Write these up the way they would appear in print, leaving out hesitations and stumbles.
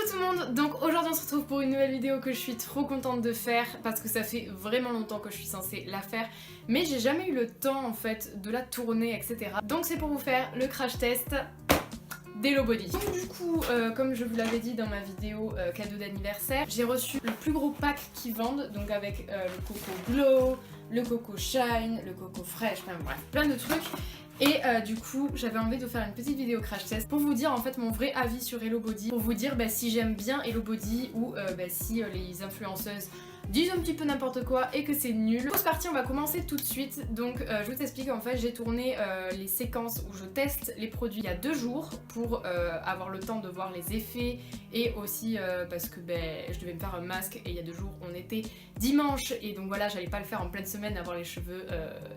Coucou tout le monde, donc aujourd'hui on se retrouve pour une nouvelle vidéo que je suis trop contente de faire parce que ça fait vraiment longtemps que je suis censée la faire mais j'ai jamais eu le temps en fait de la tourner etc. Donc c'est pour vous faire le crash test d'Hello Body. Donc du coup, comme je vous l'avais dit dans ma vidéo cadeau d'anniversaire, j'ai reçu le plus gros pack qu'ils vendent, donc avec le Coco Glow, le Coco Shine, le Coco Fresh, enfin bref, plein de trucs. Et du coup j'avais envie de faire une petite vidéo crash test pour vous dire en fait mon vrai avis sur Hello Body, pour vous dire si j'aime bien Hello Body ou si les influenceuses disent un petit peu n'importe quoi et que c'est nul. Pour ce parti on va commencer tout de suite, donc je vous explique. En fait j'ai tourné les séquences où je teste les produits il y a 2 jours pour avoir le temps de voir les effets et aussi parce que je devais me faire un masque et il y a 2 jours on était dimanche et donc voilà j'allais pas le faire en pleine semaine, avoir les cheveux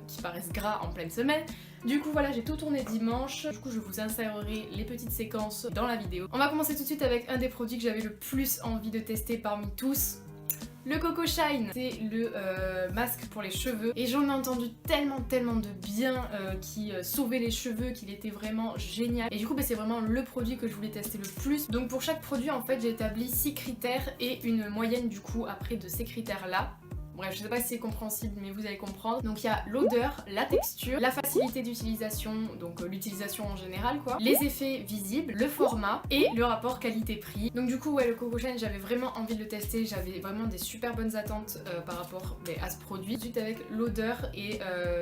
qui paraissent gras en pleine semaine. Du coup voilà j'ai tout tourné dimanche, du coup je vous insérerai les petites séquences dans la vidéo. On va commencer tout de suite avec un des produits que j'avais le plus envie de tester parmi tous. Le Coco Shine, c'est le masque pour les cheveux et j'en ai entendu tellement de bien qui sauvait les cheveux, qu'il était vraiment génial et du coup c'est vraiment le produit que je voulais tester le plus. Donc pour chaque produit en fait j'ai établi 6 critères et une moyenne du coup après de ces critères là. Bref, je sais pas si c'est compréhensible, mais vous allez comprendre. Donc il y a l'odeur, la texture, la facilité d'utilisation, donc l'utilisation en général quoi, les effets visibles, le format et le rapport qualité-prix. Donc du coup ouais, le Coco Shine j'avais vraiment envie de le tester, j'avais vraiment des super bonnes attentes par rapport à ce produit. Ensuite avec l'odeur et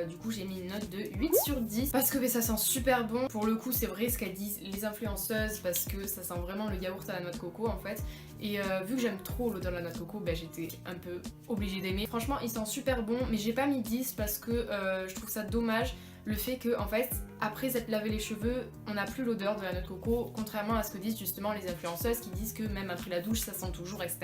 du coup j'ai mis une note de 8 sur 10 parce que ça sent super bon. Pour le coup c'est vrai ce qu'elles disent les influenceuses parce que ça sent vraiment le yaourt à la noix de coco en fait. Et vu que j'aime trop l'odeur de la noix de coco, j'étais un peu obligée d'aimer. Franchement il sent super bon mais j'ai pas mis 10 parce que je trouve ça dommage le fait que en fait après s'être lavé les cheveux on n'a plus l'odeur de la noix de coco, contrairement à ce que disent justement les influenceuses qui disent que même après la douche ça sent toujours etc.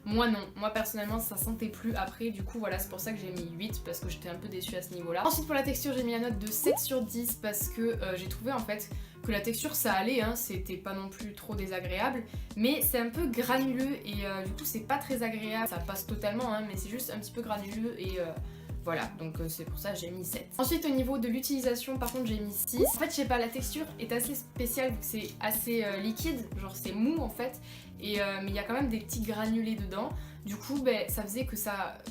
Moi non, moi personnellement ça sentait plus après, du coup voilà c'est pour ça que j'ai mis 8 parce que j'étais un peu déçue à ce niveau là. Ensuite pour la texture j'ai mis la note de 7 sur 10 parce que j'ai trouvé en fait que la texture ça allait, hein, c'était pas non plus trop désagréable mais c'est un peu granuleux et du coup c'est pas très agréable, ça passe totalement hein, mais c'est juste un petit peu granuleux et voilà, donc c'est pour ça que j'ai mis 7. Ensuite au niveau de l'utilisation par contre j'ai mis 6. En fait je sais pas, la texture est assez spéciale vu que c'est assez liquide, genre c'est mou en fait, et mais il y a quand même des petits granulés dedans. Du coup ça faisait que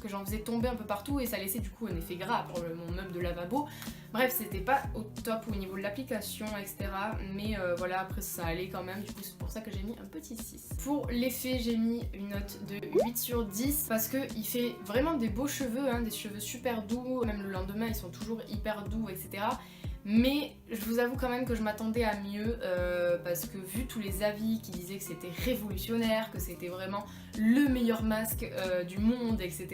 j'en faisais tomber un peu partout et ça laissait du coup un effet gras pour mon meuble de lavabo. Bref c'était pas au top au niveau de l'application etc. Mais voilà après ça allait quand même, du coup c'est pour ça que j'ai mis un petit 6. Pour l'effet j'ai mis une note de 8 sur 10 parce que il fait vraiment des beaux cheveux, hein, des cheveux super doux, même le lendemain ils sont toujours hyper doux etc. Mais je vous avoue quand même que je m'attendais à mieux parce que vu tous les avis qui disaient que c'était révolutionnaire, que c'était vraiment le meilleur masque du monde etc.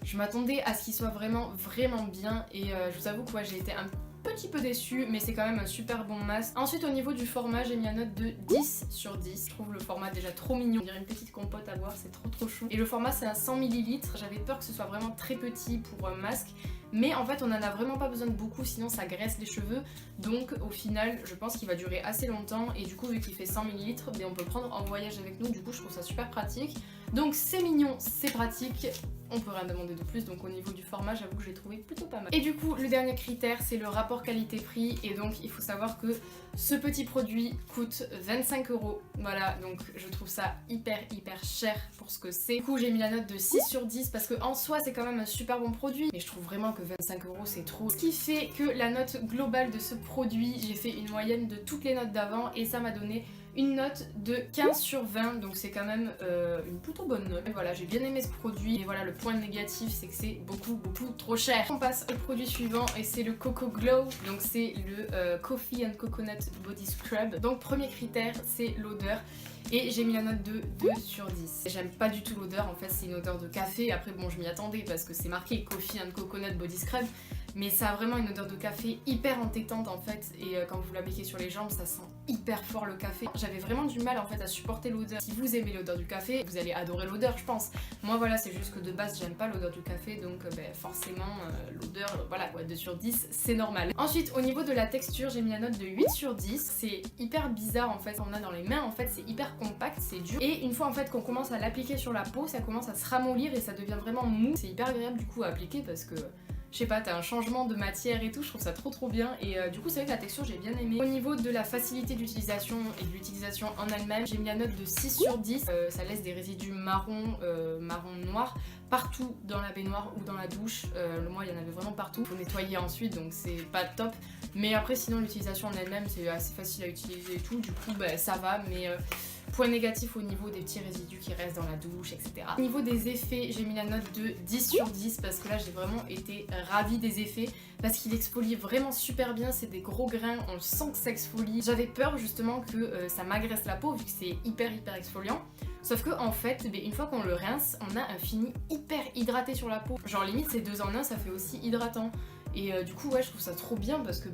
Je m'attendais à ce qu'il soit vraiment bien et je vous avoue que j'ai été un petit peu déçue mais c'est quand même un super bon masque. Ensuite au niveau du format j'ai mis la note de 10 sur 10. Je trouve le format déjà trop mignon, on dirait une petite compote à boire, c'est trop chou. Et le format c'est un 100 ml, j'avais peur que ce soit vraiment très petit pour un masque mais en fait on en a vraiment pas besoin de beaucoup sinon ça graisse les cheveux, donc au final je pense qu'il va durer assez longtemps et du coup vu qu'il fait 100 ml on peut le prendre en voyage avec nous, du coup je trouve ça super pratique. Donc c'est mignon, c'est pratique, on peut rien demander de plus, donc au niveau du format j'avoue que j'ai trouvé plutôt pas mal. Et du coup le dernier critère c'est le rapport qualité-prix et donc il faut savoir que ce petit produit coûte 25 €, voilà donc je trouve ça hyper cher pour ce que c'est. Du coup j'ai mis la note de 6 sur 10 parce que en soi c'est quand même un super bon produit mais je trouve vraiment que 25 € c'est trop. Ce qui fait que la note globale de ce produit, j'ai fait une moyenne de toutes les notes d'avant et ça m'a donné une note de 15 sur 20 donc c'est quand même une plutôt bonne note. Et voilà j'ai bien aimé ce produit et voilà le point négatif c'est que c'est beaucoup trop cher. On passe au produit suivant et c'est le Coco Glow, donc c'est le Coffee and Coconut Body Scrub. Donc premier critère c'est l'odeur et j'ai mis la note de 2 sur 10. J'aime pas du tout l'odeur, en fait c'est une odeur de café, après bon je m'y attendais parce que c'est marqué Coffee and Coconut Body Scrub mais ça a vraiment une odeur de café hyper entêtante en fait et quand vous l'appliquez sur les jambes ça sent hyper fort le café. J'avais vraiment du mal en fait à supporter l'odeur. Si vous aimez l'odeur du café vous allez adorer l'odeur je pense. Moi voilà c'est juste que de base j'aime pas l'odeur du café donc forcément l'odeur voilà quoi, 2 sur 10 c'est normal. Ensuite au niveau de la texture j'ai mis la note de 8 sur 10. C'est hyper bizarre en fait, on a dans les mains en fait c'est hyper compact, c'est dur et une fois en fait qu'on commence à l'appliquer sur la peau ça commence à se ramollir et ça devient vraiment mou. C'est hyper agréable du coup à appliquer parce que je sais pas, t'as un changement de matière et tout, je trouve ça trop bien et du coup c'est vrai que la texture j'ai bien aimé. Au niveau de la facilité d'utilisation et de l'utilisation en elle-même, j'ai mis la note de 6 sur 10, ça laisse des résidus marron, marron noir partout dans la baignoire ou dans la douche, moi il y en avait vraiment partout, faut nettoyer ensuite donc c'est pas top, mais après sinon l'utilisation en elle-même c'est assez facile à utiliser et tout, du coup bah, ça va, mais point négatif au niveau des petits résidus qui restent dans la douche, etc. Au niveau des effets, j'ai mis la note de 10 sur 10 parce que là j'ai vraiment été ravie des effets parce qu'il exfolie vraiment super bien, c'est des gros grains, on le sent que ça exfolie. J'avais peur justement que ça m'agresse la peau vu que c'est hyper exfoliant. Sauf que en fait, une fois qu'on le rince, on a un fini hyper hydraté sur la peau. Genre limite c'est 2 en 1, ça fait aussi hydratant. Et du coup ouais je trouve ça trop bien parce que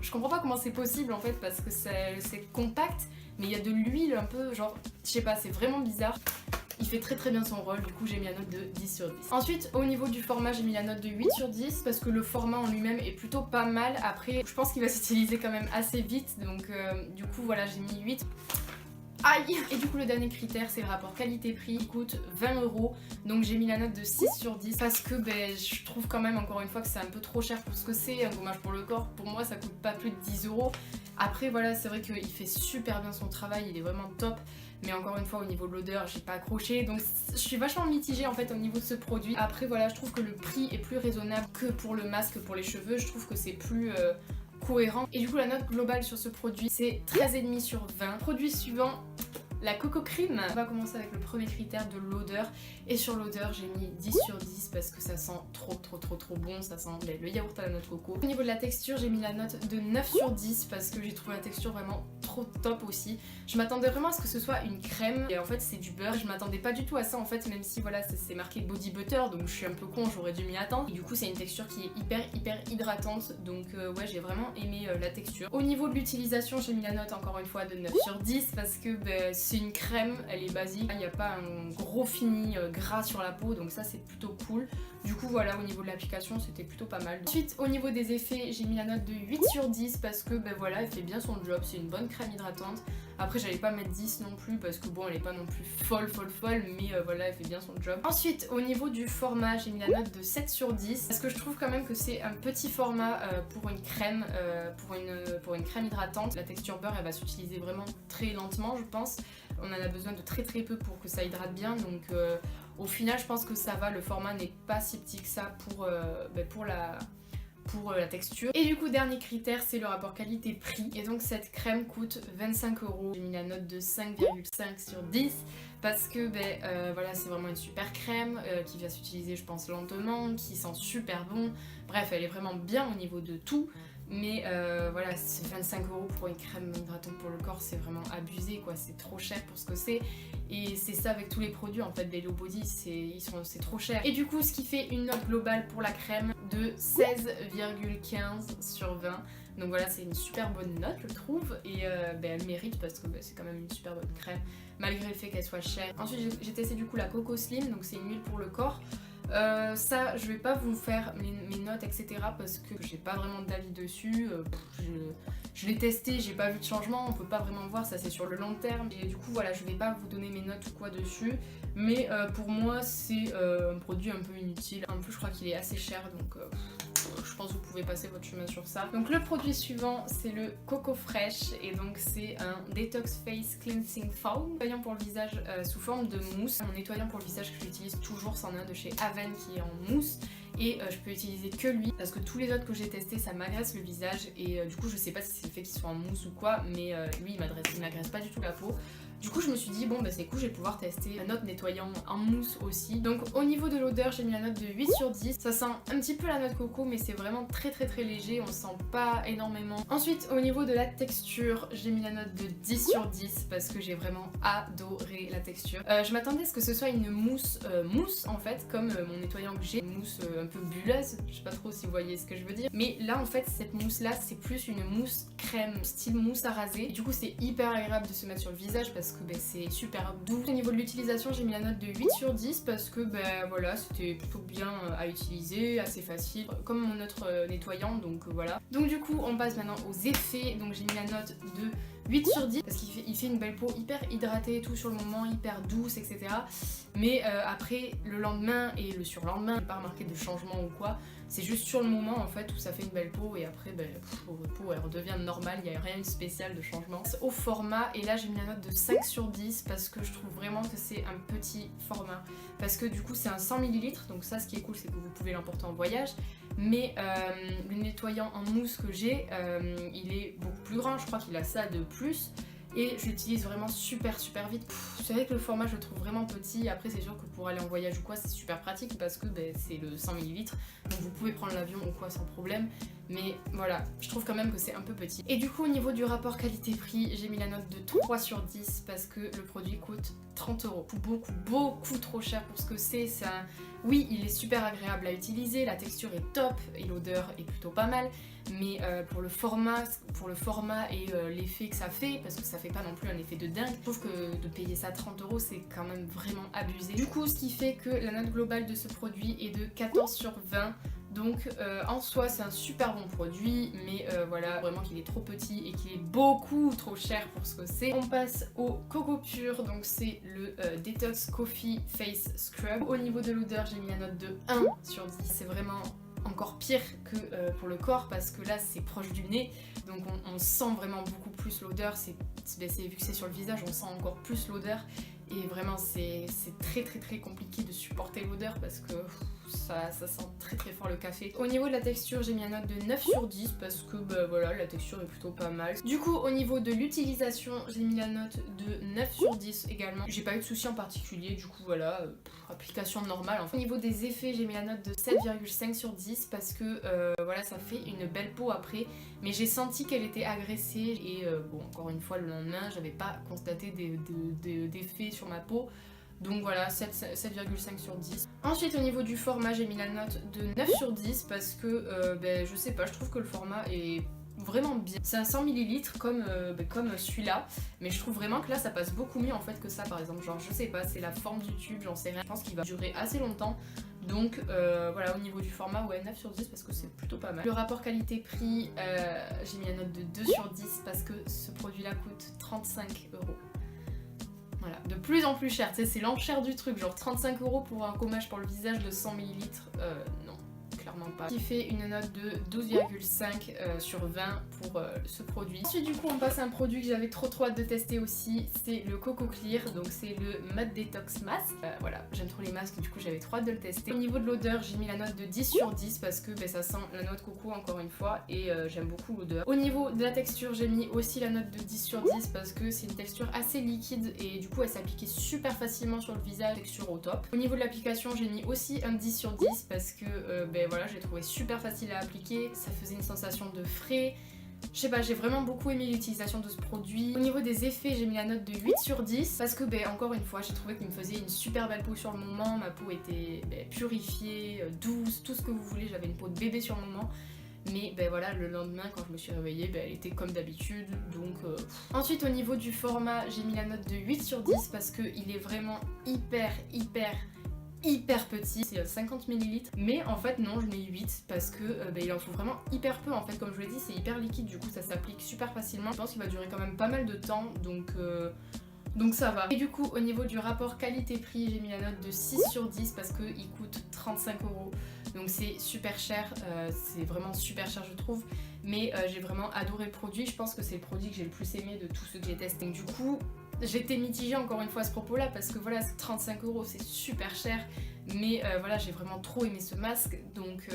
je comprends pas comment c'est possible en fait parce que c'est compact mais il y a de l'huile un peu genre je sais pas, c'est vraiment bizarre. Il fait très bien son rôle, du coup j'ai mis la note de 10 sur 10. Ensuite au niveau du format j'ai mis la note de 8 sur 10 parce que le format en lui-même est plutôt pas mal. Après je pense qu'il va s'utiliser quand même assez vite donc du coup voilà j'ai mis 8. Aïe! Et du coup le dernier critère c'est le rapport qualité-prix, il coûte 20 €, donc j'ai mis la note de 6 sur 10 parce que je trouve quand même encore une fois que c'est un peu trop cher pour ce que c'est, un gommage pour le corps, pour moi ça coûte pas plus de 10 €. Après voilà c'est vrai qu'il fait super bien son travail, il est vraiment top, mais encore une fois au niveau de l'odeur j'ai pas accroché, donc je suis vachement mitigée en fait au niveau de ce produit. Après voilà je trouve que le prix est plus raisonnable que pour le masque pour les cheveux, je trouve que c'est plus cohérent. Et du coup la note globale sur ce produit c'est 13,5 sur 20. Produit suivant, la Coco Cream. On va commencer avec le premier critère de l'odeur. Et sur l'odeur j'ai mis 10 sur 10 parce que ça sent trop bon, ça sent le yaourt à la noix de coco. Au niveau de la texture j'ai mis la note de 9 sur 10 parce que j'ai trouvé la texture vraiment trop top aussi. Je m'attendais vraiment à ce que ce soit une crème et en fait c'est du beurre. Je m'attendais pas du tout à ça en fait, même si voilà c'est marqué body butter donc je suis un peu con, j'aurais dû m'y attendre. Et du coup c'est une texture qui est hyper hydratante donc ouais j'ai vraiment aimé la texture. Au niveau de l'utilisation j'ai mis la note encore une fois de 9 sur 10 parce que c'est une crème, elle est basique, il n'y a pas un gros fini gras sur la peau donc ça c'est plutôt cool. Du coup voilà au niveau de l'application c'était plutôt pas mal. Ensuite au niveau des effets j'ai mis la note de 8 sur 10 parce que voilà elle fait bien son job, c'est une bonne crème hydratante. Après j'allais pas mettre 10 non plus parce que bon elle est pas non plus folle mais voilà elle fait bien son job. Ensuite au niveau du format j'ai mis la note de 7 sur 10 parce que je trouve quand même que c'est un petit format pour une crème pour une crème hydratante. La texture beurre elle va s'utiliser vraiment très lentement je pense. On en a besoin de très peu pour que ça hydrate bien donc au final je pense que ça va, le format n'est pas si petit que ça pour la texture. Et du coup dernier critère c'est le rapport qualité-prix et donc cette crème coûte 25 €. J'ai mis la note de 5,5 sur 10 parce que voilà c'est vraiment une super crème qui va s'utiliser je pense lentement, qui sent super bon, bref elle est vraiment bien au niveau de tout. Mais voilà, c'est 25 € pour une crème hydratante pour le corps, c'est vraiment abusé quoi, c'est trop cher pour ce que c'est. Et c'est ça avec tous les produits en fait, Hello Body, c'est trop cher. Et du coup, ce qui fait une note globale pour la crème de 16,15 sur 20. Donc voilà, c'est une super bonne note je trouve et elle mérite parce que c'est quand même une super bonne crème malgré le fait qu'elle soit chère. Ensuite j'ai testé du coup la Coco Slim, donc c'est une huile pour le corps. Ça je vais pas vous faire mes notes etc parce que j'ai pas vraiment d'avis dessus, je l'ai testé, j'ai pas vu de changement, on peut pas vraiment voir, ça c'est sur le long terme et du coup voilà je vais pas vous donner mes notes ou quoi dessus mais pour moi c'est un produit un peu inutile, en plus je crois qu'il est assez cher donc je pense que vous pouvez passer votre chemin sur ça. Donc le produit suivant c'est le Coco Fresh et donc c'est un Detox Face Cleansing Foam, nettoyant pour le visage sous forme de mousse. Un nettoyant pour le visage que j'utilise toujours, c'en est un de chez Aven qui est en mousse et je peux utiliser que lui parce que tous les autres que j'ai testés ça m'agresse le visage et du coup je sais pas si c'est le fait qu'ils soient en mousse ou quoi mais lui il m'agresse pas du tout la peau. Du coup je me suis dit bon c'est cool, je vais pouvoir tester un autre nettoyant en mousse aussi. Donc au niveau de l'odeur j'ai mis la note de 8 sur 10. Ça sent un petit peu la noix de coco mais c'est vraiment très léger, on sent pas énormément. Ensuite au niveau de la texture j'ai mis la note de 10 sur 10 parce que j'ai vraiment adoré la texture. Je m'attendais à ce que ce soit une mousse en fait comme mon nettoyant que j'ai, une mousse un peu bulleuse, je sais pas trop si vous voyez ce que je veux dire. Mais là en fait cette mousse là c'est plus une mousse crème style mousse à raser et du coup c'est hyper agréable de se mettre sur le visage parce que c'est super doux. Au niveau de l'utilisation j'ai mis la note de 8 sur 10 parce que voilà c'était plutôt bien à utiliser, assez facile comme mon autre nettoyant donc voilà. Donc du coup on passe maintenant aux effets, donc j'ai mis la note de 8 sur 10 parce qu'il fait une belle peau hyper hydratée et tout sur le moment, hyper douce, etc. Mais après, le lendemain et le surlendemain, j'ai pas remarqué de changement ou quoi. C'est juste sur le moment en fait où ça fait une belle peau et après votre peau elle redevient normale, il n'y a rien de spécial de changement. Au format, et là j'ai mis la note de 5 sur 10 parce que je trouve vraiment que c'est un petit format. Parce que du coup c'est un 100 ml, donc ça ce qui est cool c'est que vous pouvez l'emporter en voyage. Mais le nettoyant en mousse que j'ai, il est beaucoup plus grand, je crois qu'il a ça de plus. Et je l'utilise vraiment super vite. C'est vrai que le format je le trouve vraiment petit. Après c'est sûr que pour aller en voyage ou quoi c'est super pratique parce que c'est le 100 ml. Donc vous pouvez prendre l'avion ou quoi sans problème. Mais voilà, je trouve quand même que c'est un peu petit. Et du coup au niveau du rapport qualité-prix, j'ai mis la note de 3 sur 10 parce que le produit coûte 30 €. Beaucoup trop cher pour ce que c'est. Oui, il est super agréable à utiliser, la texture est top et l'odeur est plutôt pas mal. Mais pour le format et l'effet que ça fait, parce que ça fait pas non plus un effet de dingue, je trouve que de payer ça 30 € c'est quand même vraiment abusé. Du coup ce qui fait que la note globale de ce produit est de 14 sur 20. Donc en soi c'est un super bon produit, mais voilà, vraiment qu'il est trop petit et qu'il est beaucoup trop cher pour ce que c'est. On passe au Coco Pure, donc c'est le Detox Coffee Face Scrub. Au niveau de l'odeur j'ai mis la note de 1 sur 10, c'est vraiment encore pire que pour le corps parce que là c'est proche du nez, donc on sent vraiment beaucoup plus l'odeur, vu que c'est sur le visage on sent encore plus l'odeur et vraiment c'est très compliqué de supporter l'odeur parce que ça sent très fort le café. Au niveau de la texture j'ai mis une note de 9 sur 10 parce que voilà, la texture est plutôt pas mal. Du coup au niveau de l'utilisation j'ai mis la note de 9 sur 10 également. J'ai pas eu de soucis en particulier, du coup voilà, application normale. Au niveau des effets j'ai mis la note de 7,5 sur 10 parce que voilà, ça fait une belle peau après, mais j'ai senti qu'elle était agressée et bon encore une fois le lendemain j'avais pas constaté d'effets sur ma peau. Donc voilà, 7,5 sur 10. Ensuite au niveau du format j'ai mis la note de 9 sur 10 parce que je sais pas, je trouve que le format est vraiment bien. C'est un 100 ml comme celui-là, mais je trouve vraiment que là ça passe beaucoup mieux en fait que ça par exemple. Genre je sais pas, c'est la forme du tube, j'en sais rien. Je pense qu'il va durer assez longtemps. Donc voilà, au niveau du format, ouais, 9 sur 10 parce que c'est plutôt pas mal. Le rapport qualité-prix, j'ai mis la note de 2 sur 10 parce que ce produit-là coûte 35 €. Voilà, de plus en plus cher, tu sais, c'est l'enchère du truc, genre 35 € pour un gommage pour le visage de 100 ml, non, clairement pas. Qui fait une note de 12,5 sur 20 pour ce produit. Ensuite du coup on passe à un produit que j'avais trop hâte de tester aussi, c'est le Coco Clear, donc c'est le Matte Detox Mask. Voilà, j'aime trop les masques, du coup j'avais trop hâte de le tester. Au niveau de l'odeur j'ai mis la note de 10 sur 10 parce que ça sent la noix de coco encore une fois et j'aime beaucoup l'odeur. Au niveau de la texture j'ai mis aussi la note de 10 sur 10 parce que c'est une texture assez liquide et du coup elle s'appliquait super facilement sur le visage, texture au top. Au niveau de l'application j'ai mis aussi un 10 sur 10 parce que voilà, je l'ai trouvé super facile à appliquer, ça faisait une sensation de frais. Je sais pas, j'ai vraiment beaucoup aimé l'utilisation de ce produit. Au niveau des effets, j'ai mis la note de 8 sur 10 parce que encore une fois, j'ai trouvé qu'il me faisait une super belle peau sur le moment. Ma peau était purifiée, douce, tout ce que vous voulez. J'avais une peau de bébé sur le moment. Mais voilà, le lendemain quand je me suis réveillée, elle était comme d'habitude. Donc Ensuite au niveau du format, j'ai mis la note de 8 sur 10 parce qu'il est vraiment hyper petit, c'est 50 ml, mais en fait non, je mets 8 parce que il en faut vraiment hyper peu en fait. Comme je vous l'ai dit, c'est hyper liquide, du coup ça s'applique super facilement. Je pense qu'il va durer quand même pas mal de temps, donc ça va. Et du coup au niveau du rapport qualité-prix j'ai mis la note de 6 sur 10 parce qu'il coûte 35 €. Donc c'est super cher, c'est vraiment super cher je trouve. Mais j'ai vraiment adoré le produit, je pense que c'est le produit que j'ai le plus aimé de tous ceux que j'ai testé. Donc du coup j'étais mitigée encore une fois à ce propos là parce que voilà, 35 € c'est super cher. Mais voilà, j'ai vraiment trop aimé ce masque, donc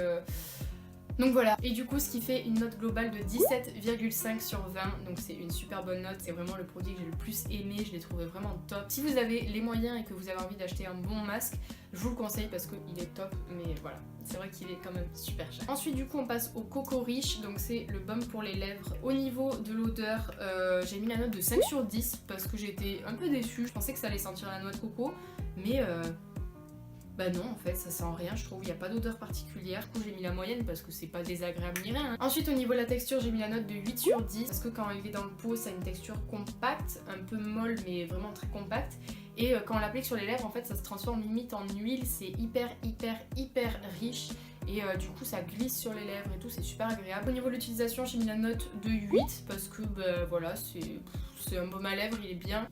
voilà. Et du coup ce qui fait une note globale de 17,5 sur 20, donc c'est une super bonne note. C'est vraiment le produit que j'ai le plus aimé, je l'ai trouvé vraiment top. Si vous avez les moyens et que vous avez envie d'acheter un bon masque, je vous le conseille parce qu'il est top, mais voilà, c'est vrai qu'il est quand même super cher. Ensuite du coup on passe au Coco Rich, donc c'est le baume pour les lèvres. Au niveau de l'odeur, j'ai mis la note de 5 sur 10 parce que j'étais un peu déçue. Je pensais que ça allait sentir la noix de coco, mais Bah non, en fait, ça sent rien, je trouve, il n'y a pas d'odeur particulière. Du coup, j'ai mis la moyenne parce que c'est pas désagréable ni rien. Ensuite, au niveau de la texture, j'ai mis la note de 8 sur 10 parce que quand il est dans le pot, ça a une texture compacte, un peu molle, mais vraiment très compacte. Et quand on l'applique sur les lèvres, en fait, ça se transforme limite en huile, c'est hyper riche. Et du coup ça glisse sur les lèvres et tout, c'est super agréable. Au niveau de l'utilisation, j'ai mis la note de 8 parce que bah voilà, c'est un baume à lèvres, il est bien.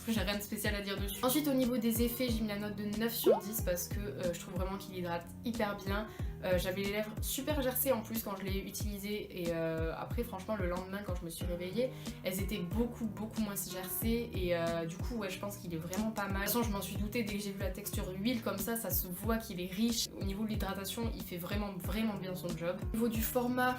J'ai rien de spécial à dire dessus. Ensuite au niveau des effets, j'ai mis la note de 9 sur 10 parce que je trouve vraiment qu'il hydrate hyper bien. J'avais les lèvres super gercées en plus quand je l'ai utilisé et après franchement le lendemain quand je me suis réveillée, elles étaient beaucoup moins gercées et du coup ouais je pense qu'il est vraiment pas mal. De toute façon je m'en suis doutée dès que j'ai vu la texture huile comme ça se voit qu'il est riche. Au niveau de l'hydratation il fait vraiment bien son job. Au niveau du format,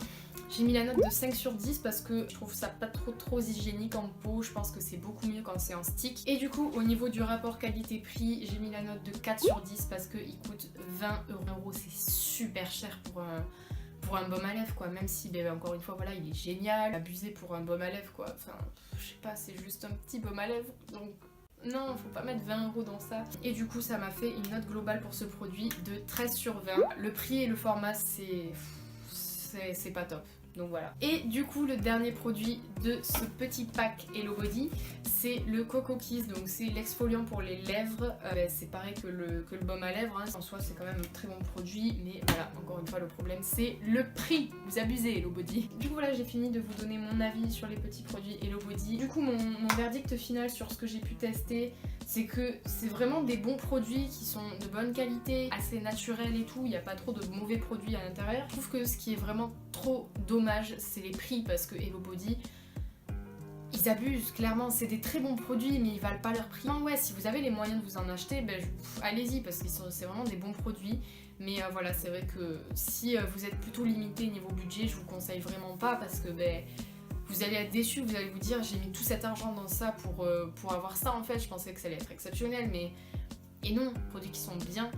j'ai mis la note de 5 sur 10 parce que je trouve ça pas trop hygiénique en peau, je pense que c'est beaucoup mieux quand c'est en stick. Et du coup au niveau du rapport qualité-prix, j'ai mis la note de 4 sur 10 parce qu'il coûte 20 €, c'est super cher pour un baume à lèvres quoi, même si encore une fois voilà il est génial, abusé pour un baume à lèvres quoi, enfin je sais pas, c'est juste un petit baume à lèvres donc non, faut pas mettre 20 € dans ça. Et du coup ça m'a fait une note globale pour ce produit de 13 sur 20. Le prix et le format c'est pas top. Donc voilà. Et du coup le dernier produit de ce petit pack Hello Body, c'est le Coco Kiss, donc c'est l'exfoliant pour les lèvres. C'est pareil que le baume à lèvres, hein. En soi c'est quand même un très bon produit, mais voilà, encore une fois le problème c'est le prix. Vous abusez Hello Body. Du coup voilà, j'ai fini de vous donner mon avis sur les petits produits Hello Body. Du coup mon verdict final sur ce que j'ai pu tester, c'est que c'est vraiment des bons produits qui sont de bonne qualité, assez naturels et tout, il n'y a pas trop de mauvais produits à l'intérieur. Je trouve que ce qui est vraiment trop dommage, c'est les prix parce que Hello Body, ils abusent, clairement, c'est des très bons produits mais ils valent pas leur prix. Non, ouais, si vous avez les moyens de vous en acheter, allez-y parce que c'est vraiment des bons produits. Mais voilà, c'est vrai que si vous êtes plutôt limité niveau budget, je vous conseille vraiment pas parce que vous allez être déçus, vous allez vous dire j'ai mis tout cet argent dans ça pour avoir ça en fait, je pensais que ça allait être exceptionnel mais... Et non, produits qui sont bien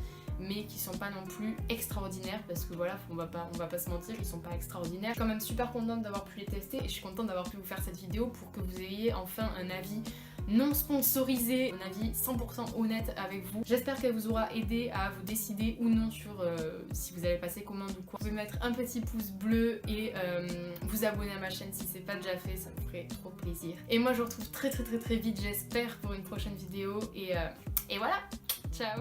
mais qui sont pas non plus extraordinaires parce que voilà, on va pas se mentir, ils sont pas extraordinaires. Je suis quand même super contente d'avoir pu les tester et je suis contente d'avoir pu vous faire cette vidéo pour que vous ayez enfin un avis non sponsorisé, un avis 100% honnête avec vous. J'espère qu'elle vous aura aidé à vous décider ou non sur si vous avez passé commande ou quoi. Vous pouvez mettre un petit pouce bleu et vous abonner à ma chaîne si c'est pas déjà fait, ça me ferait trop plaisir. Et moi je vous retrouve très vite j'espère pour une prochaine vidéo et voilà, ciao.